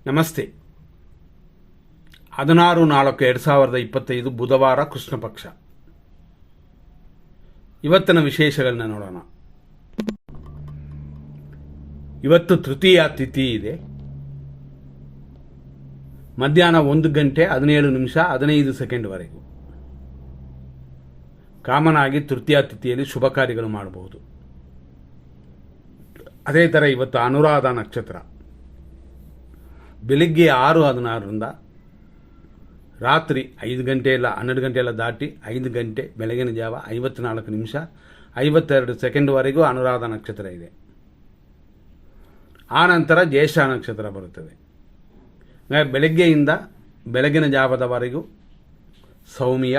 ನಮಸ್ತೆ. 16/4/2025 ಬುಧವಾರ ಕೃಷ್ಣ ಪಕ್ಷ. ಇವತ್ತಿನ ವಿಶೇಷಗಳನ್ನ ನೋಡೋಣ. ಇವತ್ತು ತೃತೀಯ ತಿಥಿ ಇದೆ. ಮಧ್ಯಾಹ್ನ 1:17:15 ಕಾಮನ್ ಆಗಿ ತೃತೀಯ ತಿಥಿಯಲ್ಲಿ ಶುಭ ಕಾರ್ಯಗಳು ಮಾಡಬಹುದು. ಅದೇ ಥರ ಇವತ್ತು ಅನುರಾಧ ನಕ್ಷತ್ರ ಬೆಳಿಗ್ಗೆ 6:16 ರಾತ್ರಿ 5 ಗಂಟೆ ಇಲ್ಲ 12 ಗಂಟೆ ಎಲ್ಲ ದಾಟಿ 5 ಗಂಟೆ ಬೆಳಗಿನ ಜಾವ 54:52 ಅನುರಾಧ ನಕ್ಷತ್ರ ಇದೆ. ಆ ನಂತರ ಜ್ಯೇಷ್ಠ ನಕ್ಷತ್ರ ಬರುತ್ತದೆ. ಬೆಳಗ್ಗೆಯಿಂದ ಬೆಳಗಿನ ಜಾವದವರೆಗೂ ಸೌಮ್ಯ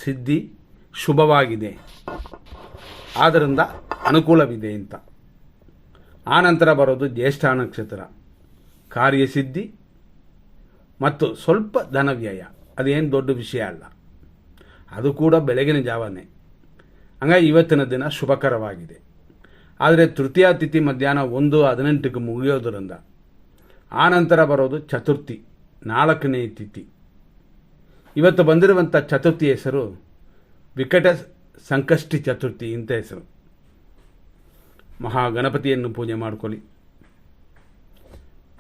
ಸಿದ್ಧಿ ಶುಭವಾಗಿದೆ, ಆದ್ದರಿಂದ ಅನುಕೂಲವಿದೆ ಅಂತ. ಆ ನಂತರ ಬರೋದು ಜ್ಯೇಷ್ಠ ನಕ್ಷತ್ರ, ಕಾರ್ಯಸಿದ್ಧಿ ಮತ್ತು ಸ್ವಲ್ಪ ಧನವ್ಯಯ. ಅದೇನು ದೊಡ್ಡ ವಿಷಯ ಅಲ್ಲ, ಅದು ಕೂಡ ಬೆಳಗಿನ ಜಾವನೇ. ಹಂಗಾಗಿ ಇವತ್ತಿನ ದಿನ ಶುಭಕರವಾಗಿದೆ. ಆದರೆ ತೃತೀಯ ತಿಥಿ ಮಧ್ಯಾಹ್ನ 1:18 ಮುಗಿಯೋದರಿಂದ ಆ ನಂತರ ಬರೋದು ಚತುರ್ಥಿ, 4ನೇ ತಿಥಿ. ಇವತ್ತು ಬಂದಿರುವಂಥ ಚತುರ್ಥಿ ಹೆಸರು ವಿಕಟ ಸಂಕಷ್ಟಿ ಚತುರ್ಥಿ ಇಂಥ ಹೆಸರು. ಮಹಾಗಣಪತಿಯನ್ನು ಪೂಜೆ ಮಾಡಿಕೊಳ್ಳಿ.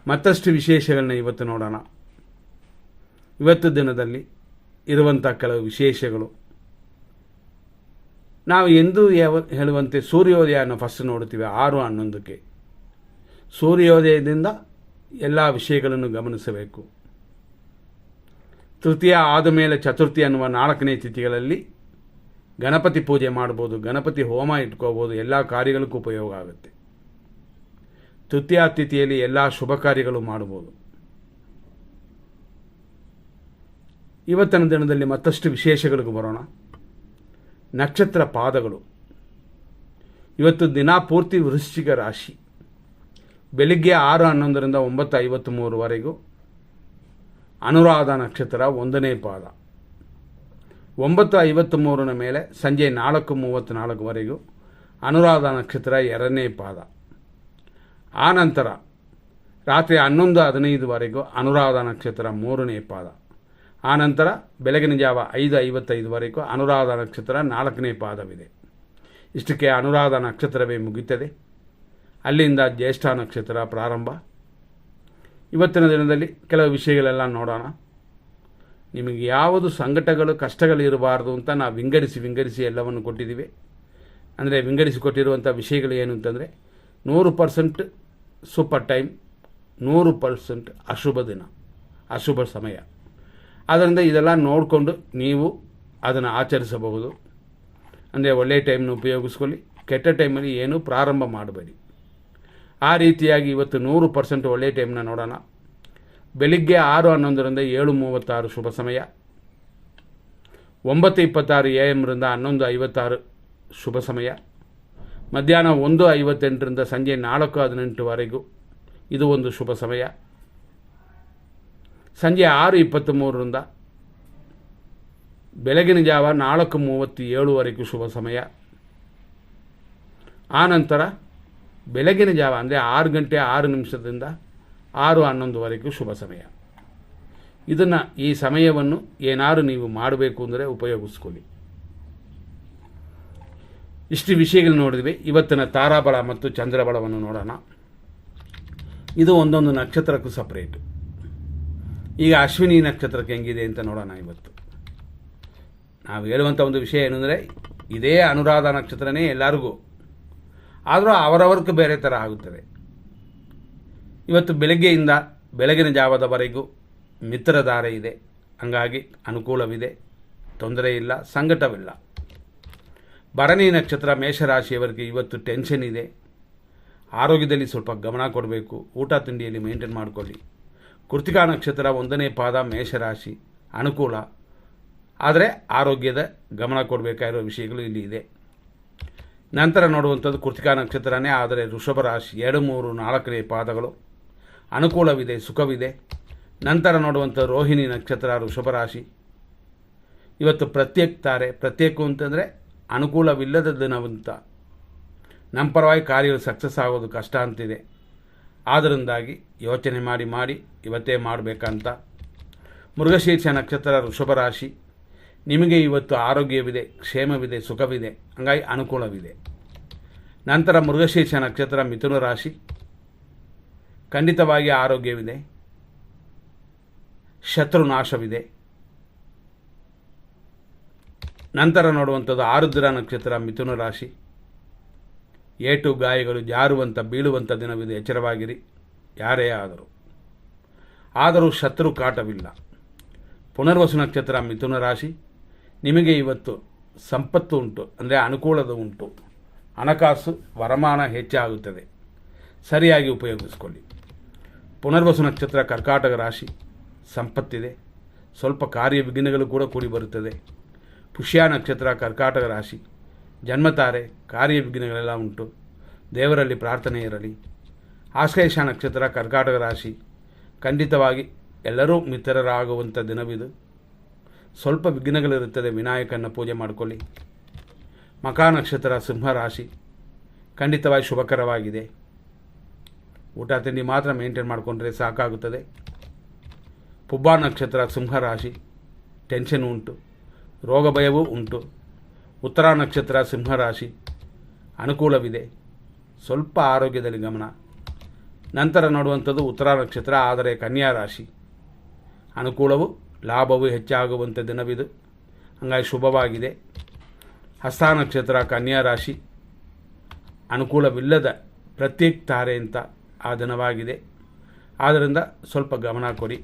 ಮತ್ತಷ್ಟು ವಿಶೇಷಗಳನ್ನ ಇವತ್ತು ನೋಡೋಣ. ಇವತ್ತು ದಿನದಲ್ಲಿ ಇರುವಂಥ ಕೆಲವು ವಿಶೇಷಗಳು. ನಾವು ಎಂದೂ ಹೇಳುವಂತೆ ಸೂರ್ಯೋದಯನ ಫಸ್ಟ್ ನೋಡ್ತೀವಿ 6:11. ಸೂರ್ಯೋದಯದಿಂದ ಎಲ್ಲ ವಿಷಯಗಳನ್ನು ಗಮನಿಸಬೇಕು. ತೃತೀಯ ಆದ ಮೇಲೆ ಚತುರ್ಥಿ ಅನ್ನುವ 4ನೇ ತಿಥಿಗಳಲ್ಲಿ ಗಣಪತಿ ಪೂಜೆ ಮಾಡ್ಬೋದು, ಗಣಪತಿ ಹೋಮ ಇಟ್ಕೋಬೋದು, ಎಲ್ಲ ಕಾರ್ಯಗಳಿಗೂ ಉಪಯೋಗ ಆಗುತ್ತೆ. ತೃತೀಯ ತಿಥಿಯಲ್ಲಿ ಎಲ್ಲ ಶುಭ ಕಾರ್ಯಗಳು ಮಾಡಬಹುದು. ಇವತ್ತಿನ ದಿನದಲ್ಲಿ ಮತ್ತಷ್ಟು ವಿಶೇಷಗಳಿಗೆ ಬರೋಣ. ನಕ್ಷತ್ರ ಪಾದಗಳು. ಇವತ್ತು ದಿನ ಪೂರ್ತಿ ವೃಶ್ಚಿಕ ರಾಶಿ. ಬೆಳಿಗ್ಗೆ 6:11 9:53 ಅನುರಾಧ ನಕ್ಷತ್ರ 1ನೇ ಪಾದ. 9:53 ಮೇಲೆ ಸಂಜೆ 4:34 ಅನುರಾಧ ನಕ್ಷತ್ರ 2ನೇ ಪಾದ. ಆ ನಂತರ ರಾತ್ರಿ 11:15 ಅನುರಾಧ ನಕ್ಷತ್ರ 3ನೇ ಪಾದ. ಆ ನಂತರ ಬೆಳಗಿನ ಜಾವ 5:55 ಅನುರಾಧ ನಕ್ಷತ್ರ 4ನೇ ಪಾದವಿದೆ. ಇಷ್ಟಕ್ಕೆ ಅನುರಾಧ ನಕ್ಷತ್ರವೇ ಮುಗಿಯುತ್ತದೆ. ಅಲ್ಲಿಂದ ಜ್ಯೇಷ್ಠ ನಕ್ಷತ್ರ ಪ್ರಾರಂಭ. ಇವತ್ತಿನ ದಿನದಲ್ಲಿ ಕೆಲವು ವಿಷಯಗಳೆಲ್ಲ ನೋಡೋಣ. ನಿಮಗೆ ಯಾವುದು ಸಂಕಟಗಳು ಕಷ್ಟಗಳು ಇರಬಾರ್ದು ಅಂತ ನಾವು ವಿಂಗಡಿಸಿ ಎಲ್ಲವನ್ನು ಕೊಟ್ಟಿದ್ದೀವಿ. ಅಂದರೆ ವಿಂಗಡಿಸಿ ಕೊಟ್ಟಿರುವಂಥ ವಿಷಯಗಳು ಏನು ಅಂತಂದರೆ 100% ಸೂಪರ್ ಟೈಮ್, 100% ಅಶುಭ ದಿನ, ಅಶುಭ ಸಮಯ. ಆದ್ದರಿಂದ ಇದೆಲ್ಲ ನೋಡಿಕೊಂಡು ನೀವು ಅದನ್ನು ಆಚರಿಸಬಹುದು. ಅಂದರೆ ಒಳ್ಳೆಯ ಟೈಮ್ನ ಉಪಯೋಗಿಸ್ಕೊಳ್ಳಿ, ಕೆಟ್ಟ ಟೈಮಲ್ಲಿ ಏನೂ ಪ್ರಾರಂಭ ಮಾಡಬೇಡಿ. ಆ ರೀತಿಯಾಗಿ ಇವತ್ತು 100% ಒಳ್ಳೆಯ ಟೈಮ್ನ ನೋಡೋಣ. ಬೆಳಿಗ್ಗೆ 6:11 7:36 ಶುಭ ಸಮಯ. 9:26 AM 11:56 ಶುಭ ಸಮಯ. ಮಧ್ಯಾಹ್ನ 1:58 ಸಂಜೆ 4:18 ಇದು ಒಂದು ಶುಭ ಸಮಯ. ಸಂಜೆ 6:23 ಬೆಳಗಿನ ಜಾವ 4:37 ಶುಭ ಸಮಯ. ಆ ನಂತರ ಬೆಳಗಿನ ಜಾವ ಅಂದರೆ 6 ಗಂಟೆ 6 6:11 ಶುಭ ಸಮಯ. ಇದನ್ನು ಈ ಸಮಯವನ್ನು ಏನಾದರೂ ನೀವು ಮಾಡಬೇಕು ಅಂದರೆ ಉಪಯೋಗಿಸ್ಕೊಳ್ಳಿ. ಇಷ್ಟು ವಿಷಯಗಳು ನೋಡಿದ್ವಿ. ಇವತ್ತಿನ ತಾರಾಬಲ ಮತ್ತು ಚಂದ್ರಬಲವನ್ನು ನೋಡೋಣ. ಇದು ಒಂದೊಂದು ನಕ್ಷತ್ರಕ್ಕೂ ಸಪ್ರೇಟು. ಈಗ ಅಶ್ವಿನಿ ನಕ್ಷತ್ರಕ್ಕೆ ಹೆಂಗಿದೆ ಅಂತ ನೋಡೋಣ. ಇವತ್ತು ನಾವು ಹೇಳುವಂಥ ಒಂದು ವಿಷಯ ಏನಂದರೆ ಇದೇ ಅನುರಾಧ ನಕ್ಷತ್ರನೇ ಎಲ್ಲರಿಗೂ, ಆದರೂ ಅವರವ್ರಿಗೆ ಬೇರೆ ಥರ ಆಗುತ್ತದೆ. ಇವತ್ತು ಬೆಳಗ್ಗೆಯಿಂದ ಬೆಳಗಿನ ಜಾವದವರೆಗೂ ಮಿತ್ರಧಾರೆ ಇದೆ, ಹಂಗಾಗಿ ಅನುಕೂಲವಿದೆ, ತೊಂದರೆ ಇಲ್ಲ, ಸಂಕಟವಿಲ್ಲ. ಭರಣಿ ನಕ್ಷತ್ರ ಮೇಷರಾಶಿಯವರಿಗೆ ಇವತ್ತು ಟೆನ್ಷನ್ ಇದೆ. ಆರೋಗ್ಯದಲ್ಲಿ ಸ್ವಲ್ಪ ಗಮನ ಕೊಡಬೇಕು, ಊಟ ತಿಂಡಿಯಲ್ಲಿ ಮೇಂಟೈನ್ ಮಾಡಿಕೊಳ್ಳಿ. ಕೃತಿಕಾ ನಕ್ಷತ್ರ 1ನೇ ಪಾದ ಮೇಷರಾಶಿ, ಅನುಕೂಲ, ಆದರೆ ಆರೋಗ್ಯದ ಗಮನ ಕೊಡಬೇಕಾಗಿರೋ ವಿಷಯಗಳು ಇಲ್ಲಿ ಇದೆ. ನಂತರ ನೋಡುವಂಥದ್ದು ಕೃತಿಕಾ ನಕ್ಷತ್ರನೇ, ಆದರೆ ವೃಷಭ ರಾಶಿ 2, 3, 4ನೇ ಪಾದಗಳು ಅನುಕೂಲವಿದೆ, ಸುಖವಿದೆ. ನಂತರ ನೋಡುವಂಥ ರೋಹಿಣಿ ನಕ್ಷತ್ರ ವೃಷಭ ರಾಶಿ. ಇವತ್ತು ಪ್ರತ್ಯೇಕ ತಾರೆ, ಪ್ರತ್ಯೇಕ ಅಂತಂದರೆ ಅನುಕೂಲವಿಲ್ಲದ ದಿನವಂತ. ನಮ್ಮ ಪರವಾಗಿ ಕಾರ್ಯಗಳು ಸಕ್ಸಸ್ ಆಗೋದು ಕಷ್ಟ ಅಂತಿದೆ. ಆದ್ದರಿಂದಾಗಿ ಯೋಚನೆ ಮಾಡಿ ಇವತ್ತೇ ಮಾಡಬೇಕಂತ. ಮೃಗಶೀರ್ಷ ನಕ್ಷತ್ರ ವೃಷಭ ರಾಶಿ. ನಿಮಗೆ ಇವತ್ತು ಆರೋಗ್ಯವಿದೆ, ಕ್ಷೇಮವಿದೆ, ಸುಖವಿದೆ, ಹಂಗಾಗಿ ಅನುಕೂಲವಿದೆ. ನಂತರ ಮೃಗಶೀರ್ಷ ನಕ್ಷತ್ರ ಮಿಥುನ ರಾಶಿ. ಖಂಡಿತವಾಗಿ ಆರೋಗ್ಯವಿದೆ, ಶತ್ರುನಾಶವಿದೆ. ನಂತರ ನೋಡುವಂಥದ್ದು ಆರುದ್ರ ನಕ್ಷತ್ರ ಮಿಥುನ ರಾಶಿ. ಏಟು ಗಾಯಗಳು, ಜಾರುವಂಥ ಬೀಳುವಂಥ ದಿನವಿದೆ, ಎಚ್ಚರವಾಗಿರಿ ಯಾರೇ ಆದರೂ ಶತ್ರು ಕಾಟವಿಲ್ಲ. ಪುನರ್ವಸು ನಕ್ಷತ್ರ ಮಿಥುನ ರಾಶಿ. ನಿಮಗೆ ಇವತ್ತು ಸಂಪತ್ತು ಉಂಟು, ಅಂದರೆ ಅನುಕೂಲದ ಉಂಟು, ಹಣಕಾಸು ವರಮಾನ ಹೆಚ್ಚಾಗುತ್ತದೆ, ಸರಿಯಾಗಿ ಉಪಯೋಗಿಸ್ಕೊಳ್ಳಿ. ಪುನರ್ವಸು ನಕ್ಷತ್ರ ಕರ್ಕಾಟಕ ರಾಶಿ. ಸಂಪತ್ತಿದೆ, ಸ್ವಲ್ಪ ಕಾರ್ಯ ವಿಘ್ನಗಳು ಕೂಡ ಕೂಡಿ ಬರುತ್ತದೆ. ಪುಷ್ಯ ನಕ್ಷತ್ರ ಕರ್ಕಾಟಕ ರಾಶಿ. ಜನ್ಮತಾರೆ, ಕಾರ್ಯ ವಿಘ್ನಗಳೆಲ್ಲ ಉಂಟು, ದೇವರಲ್ಲಿ ಪ್ರಾರ್ಥನೆ ಇರಲಿ. ಆಶ್ಲೇಷ ನಕ್ಷತ್ರ ಕರ್ಕಾಟಕ ರಾಶಿ. ಖಂಡಿತವಾಗಿ ಎಲ್ಲರೂ ಮಿತ್ರರಾಗುವಂಥ ದಿನವಿದು. ಸ್ವಲ್ಪ ವಿಘ್ನಗಳಿರುತ್ತದೆ, ವಿನಾಯಕನ ಪೂಜೆ ಮಾಡಿಕೊಳ್ಳಿ. ಮಖಾ ನಕ್ಷತ್ರ ಸಿಂಹ ರಾಶಿ. ಖಂಡಿತವಾಗಿ ಶುಭಕರವಾಗಿದೆ. ಊಟ ತಿಂಡಿ ಮಾತ್ರ ಮೇಂಟೈನ್ ಮಾಡಿಕೊಂಡ್ರೆ ಸಾಕಾಗುತ್ತದೆ. ಪುಬ್ಬ ನಕ್ಷತ್ರ ಸಿಂಹ ರಾಶಿ. ಟೆನ್ಷನ್ ಉಂಟು, ರೋಗ ಭಯವೂ ಉಂಟು. ಉತ್ತರ ನಕ್ಷತ್ರ ಸಿಂಹ ರಾಶಿ. ಅನುಕೂಲವಿದೆ, ಸ್ವಲ್ಪ ಆರೋಗ್ಯದಲ್ಲಿ ಗಮನ. ನಂತರ ನೋಡುವಂಥದ್ದು ಉತ್ತರ ನಕ್ಷತ್ರ, ಆದರೆ ಕನ್ಯಾ ರಾಶಿ. ಅನುಕೂಲವು ಲಾಭವು ಹೆಚ್ಚಾಗುವಂಥ ದಿನವಿದು, ಹಂಗಾಗಿ ಶುಭವಾಗಿದೆ. ಹಸ್ತ ನಕ್ಷತ್ರ ಕನ್ಯಾ ರಾಶಿ. ಅನುಕೂಲವಿಲ್ಲದ ಪ್ರತ್ಯೇಕ ತಾರೆ ಅಂತ ಆ ದಿನವಾಗಿದೆ, ಆದ್ದರಿಂದ ಸ್ವಲ್ಪ ಗಮನ ಕೊಡಿ.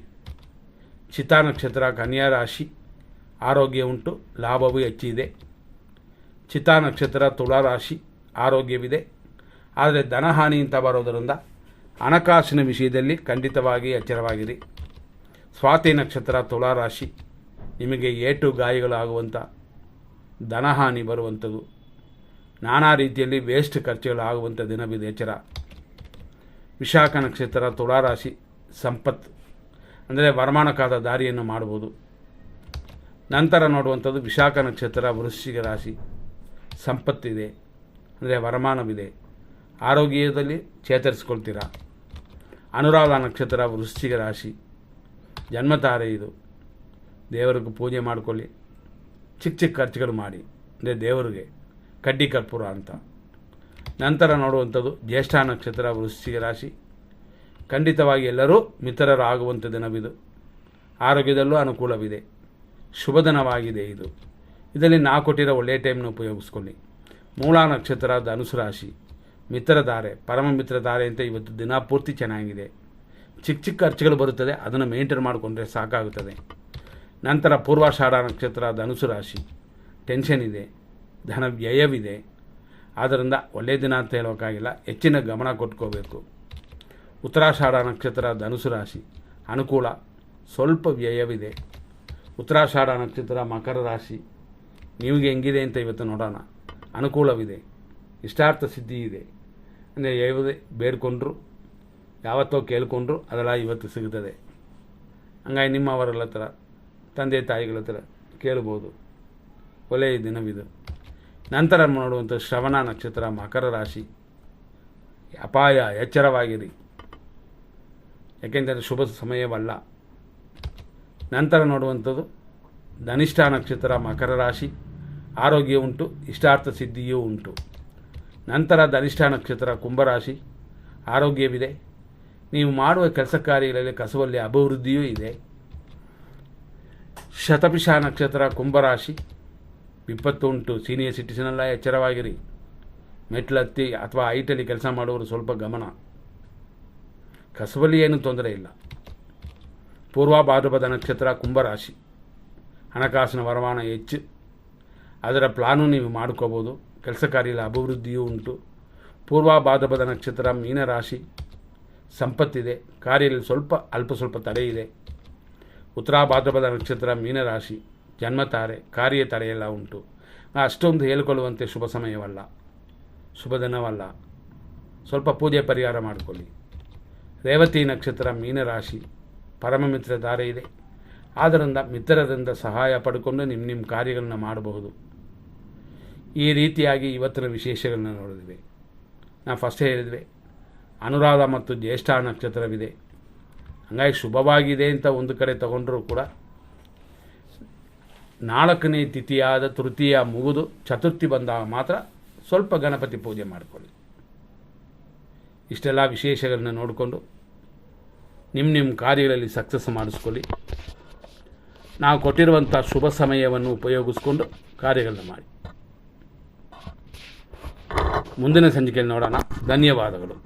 ಚಿತ್ತಾ ನಕ್ಷತ್ರ ಕನ್ಯಾ ರಾಶಿ. ಆರೋಗ್ಯ ಉಂಟು, ಲಾಭವೂ ಹೆಚ್ಚಿದೆ. ಚಿತ್ತಾ ನಕ್ಷತ್ರ ತುಳಾ ರಾಶಿ. ಆರೋಗ್ಯವಿದೆ, ಆದರೆ ಧನಹಾನಿ ಅಂತ ಬರೋದರಿಂದ ಹಣಕಾಸಿನ ವಿಷಯದಲ್ಲಿ ಖಂಡಿತವಾಗಿ ಎಚ್ಚರವಾಗಿರಿ. ಸ್ವಾತಿ ನಕ್ಷತ್ರ ತುಳಾ ರಾಶಿ. ನಿಮಗೆ ಏಟು ಗಾಯಗಳಾಗುವಂಥ, ಧನಹಾನಿ ಬರುವಂಥದ್ದು, ನಾನಾ ರೀತಿಯಲ್ಲಿ ವೇಸ್ಟ್ ಖರ್ಚುಗಳಾಗುವಂಥ ದಿನವಿದೆ, ಎಚ್ಚರ. ವಿಶಾಖ ನಕ್ಷತ್ರ ತುಳಾ ರಾಶಿ. ಸಂಪತ್ತು, ಅಂದರೆ ವರಮಾನಕ್ಕಾದ ದಾರಿಯನ್ನು ಮಾಡ್ಬೋದು. ನಂತರ ನೋಡುವಂಥದ್ದು ವಿಶಾಖ ನಕ್ಷತ್ರ ವೃಶ್ಚಿಕ ರಾಶಿ. ಸಂಪತ್ತಿದೆ, ಅಂದರೆ ವರಮಾನವಿದೆ, ಆರೋಗ್ಯದಲ್ಲಿ ಚೇತರಿಸ್ಕೊಳ್ತೀರಾ. ಅನುರಾಧ ನಕ್ಷತ್ರ ವೃಶ್ಚಿಕ ರಾಶಿ. ಜನ್ಮತಾರೆ ಇದು, ದೇವರಿಗೆ ಪೂಜೆ ಮಾಡಿಕೊಳ್ಳಿ. ಚಿಕ್ಕ ಖರ್ಚುಗಳು ಮಾಡಿ, ಅಂದರೆ ದೇವರಿಗೆ ಕಡ್ಡಿ ಕರ್ಪೂರ ಅಂತ. ನಂತರ ನೋಡುವಂಥದ್ದು ಜ್ಯೇಷ್ಠ ನಕ್ಷತ್ರ ವೃಶ್ಚಿಕ ರಾಶಿ. ಖಂಡಿತವಾಗಿ ಎಲ್ಲರೂ ಮಿತ್ರರಾಗುವಂಥ ದಿನವಿದು. ಆರೋಗ್ಯದಲ್ಲೂ ಅನುಕೂಲವಿದೆ, ಶುಭ ದಿನವಾಗಿದೆ ಇದು. ಇದರಲ್ಲಿ ನಾ ಕೊಟ್ಟಿರೋ ಒಳ್ಳೆಯ ಟೈಮ್ನ ಉಪಯೋಗಿಸ್ಕೊಳ್ಳಿ. ಮೂಲ ನಕ್ಷತ್ರ ಧನುಸು ರಾಶಿ. ಮಿತ್ರಧಾರೆ, ಪರಮ ಮಿತ್ರಧಾರೆ ಅಂತ ಇವತ್ತು ದಿನ ಪೂರ್ತಿ ಚೆನ್ನಾಗಿದೆ. ಚಿಕ್ಕ ಖರ್ಚುಗಳು ಬರುತ್ತದೆ, ಅದನ್ನು ಮೇಂಟೈನ್ ಮಾಡಿಕೊಂಡ್ರೆ ಸಾಕಾಗುತ್ತದೆ. ನಂತರ ಪೂರ್ವಾಷಾಢ ನಕ್ಷತ್ರ ಧನುಸು ರಾಶಿ. ಟೆನ್ಷನ್ ಇದೆ, ಧನ ವ್ಯಯವಿದೆ, ಆದ್ದರಿಂದ ಒಳ್ಳೆಯ ದಿನ ಅಂತ ಹೇಳೋಕ್ಕಾಗಿಲ್ಲ, ಹೆಚ್ಚಿನ ಗಮನ ಕೊಟ್ಕೋಬೇಕು. ಉತ್ತರಾಷಾಢ ನಕ್ಷತ್ರ ಧನುಸು ರಾಶಿ. ಅನುಕೂಲ, ಸ್ವಲ್ಪ ವ್ಯಯವಿದೆ. ಉತ್ತರಾಷಾಢ ನಕ್ಷತ್ರ ಮಕರ ರಾಶಿ. ನಿಮಗೆ ಹೆಂಗಿದೆ ಅಂತ ಇವತ್ತು ನೋಡೋಣ. ಅನುಕೂಲವಿದೆ, ಇಷ್ಟಾರ್ಥ ಸಿದ್ಧಿ ಇದೆ, ಅಂದರೆ ಯಾವುದೇ ಬೇಡ್ಕೊಂಡ್ರು ಯಾವತ್ತೋ ಕೇಳ್ಕೊಂಡ್ರು ಅದೆಲ್ಲ ಇವತ್ತು ಸಿಗುತ್ತದೆ. ಹಂಗಾಗಿ ನಿಮ್ಮವರ ಹತ್ರ, ತಂದೆ ತಾಯಿಗಳ ಹತ್ರ ಕೇಳ್ಬೋದು. ಒಳ್ಳೆಯ ದಿನವಿದು. ನಂತರ ನೋಡುವಂಥ ಶ್ರವಣ ನಕ್ಷತ್ರ ಮಕರ ರಾಶಿ. ಅಪಾಯ, ಎಚ್ಚರವಾಗಿರಿ, ಯಾಕೆಂದರೆ ಶುಭ ಸಮಯವಲ್ಲ. ನಂತರ ನೋಡುವಂಥದ್ದು ಧನಿಷ್ಠ ನಕ್ಷತ್ರ ಮಕರ ರಾಶಿ. ಆರೋಗ್ಯ ಉಂಟು, ಇಷ್ಟಾರ್ಥ ಸಿದ್ಧಿಯೂ ಉಂಟು. ನಂತರ ಧನಿಷ್ಠ ನಕ್ಷತ್ರ ಕುಂಭರಾಶಿ. ಆರೋಗ್ಯವಿದೆ, ನೀವು ಮಾಡುವ ಕೆಲಸ ಕಾರ್ಯಗಳಲ್ಲಿ ಕಸವಲ್ಲಿ ಅಭಿವೃದ್ಧಿಯೂ ಇದೆ. ಶತಭಿಷ ನಕ್ಷತ್ರ ಕುಂಭರಾಶಿ. ವಿಪತ್ತು ಉಂಟು, ಸೀನಿಯರ್ ಸಿಟಿಸನೆಲ್ಲ ಎಚ್ಚರವಾಗಿರಿ. ಮೆಟ್ಲತ್ತಿ ಅಥವಾ ಹೈಟಲ್ಲಿ ಕೆಲಸ ಮಾಡುವವರು ಸ್ವಲ್ಪ ಗಮನ. ಕಸವಲ್ಲಿ ಏನೂ ತೊಂದರೆ ಇಲ್ಲ. ಪೂರ್ವ ಭಾದ್ರಪದ ನಕ್ಷತ್ರ ಕುಂಭರಾಶಿ. ಹಣಕಾಸಿನ ವರಮಾನ ಹೆಚ್ಚು, ಅದರ ಪ್ಲಾನು ನೀವು ಮಾಡ್ಕೋಬೋದು. ಕೆಲಸ ಕಾರ್ಯದ ಅಭಿವೃದ್ಧಿಯೂ ಉಂಟು. ಪೂರ್ವ ಭಾದ್ರಪದ ನಕ್ಷತ್ರ ಮೀನರಾಶಿ. ಸಂಪತ್ತಿದೆ, ಕಾರ್ಯದಲ್ಲಿ ಸ್ವಲ್ಪ ತಡೆ ಇದೆ. ಉತ್ತರ ಭಾದ್ರಪದ ನಕ್ಷತ್ರ ಮೀನರಾಶಿ. ಜನ್ಮತಾರೆ, ಕಾರ್ಯ ತಡೆಯೆಲ್ಲ ಉಂಟು. ಅಷ್ಟೊಂದು ಹೇಳಿಕೊಳ್ಳುವಂತೆ ಶುಭ ಸಮಯವಲ್ಲ, ಶುಭ ದಿನವಲ್ಲ. ಸ್ವಲ್ಪ ಪೂಜೆ ಪರಿಹಾರ ಮಾಡಿಕೊಳ್ಳಿ. ರೇವತಿ ನಕ್ಷತ್ರ ಮೀನರಾಶಿ. ಪರಮ ಮಿತ್ರ ಧಾರೆ ಇದೆ, ಆದ್ದರಿಂದ ಮಿತ್ರರಿಂದ ಸಹಾಯ ಪಡ್ಕೊಂಡು ನಿಮ್ಮ ಕಾರ್ಯಗಳನ್ನ ಮಾಡಬಹುದು. ಈ ರೀತಿಯಾಗಿ ಇವತ್ತಿನ ವಿಶೇಷಗಳನ್ನ ನೋಡಿದ್ವಿ. ನಾವು ಫಸ್ಟೇ ಹೇಳಿದ್ವಿ, ಅನುರಾಧ ಮತ್ತು ಜ್ಯೇಷ್ಠ ನಕ್ಷತ್ರವಿದೆ. ಹಂಗಾಗಿ ಶುಭವಾಗಿದೆ ಅಂತ ಒಂದು ಕಡೆ ತಗೊಂಡ್ರೂ ಕೂಡ 4ನೇ ತಿಥಿಯಾದ ತೃತೀಯ ಮುಗಿದು ಚತುರ್ಥಿ ಬಂದಾಗ ಮಾತ್ರ ಸ್ವಲ್ಪ ಗಣಪತಿ ಪೂಜೆ ಮಾಡಿಕೊಳ್ಳಿ. ಇಷ್ಟೆಲ್ಲ ವಿಶೇಷಗಳನ್ನ ನೋಡಿಕೊಂಡು ನಿಮ್ಮ ಕಾರ್ಯಗಳಲ್ಲಿ ಸಕ್ಸಸ್ ಮಾಡಿಸ್ಕೊಳ್ಳಿ. ನಾವು ಕೊಟ್ಟಿರುವಂಥ ಶುಭ ಸಮಯವನ್ನು ಉಪಯೋಗಿಸ್ಕೊಂಡು ಕಾರ್ಯಗಳನ್ನ ಮಾಡಿ. ಮುಂದಿನ ಸಂಚಿಕೆಯಲ್ಲಿ ನೋಡೋಣ. ಧನ್ಯವಾದಗಳು.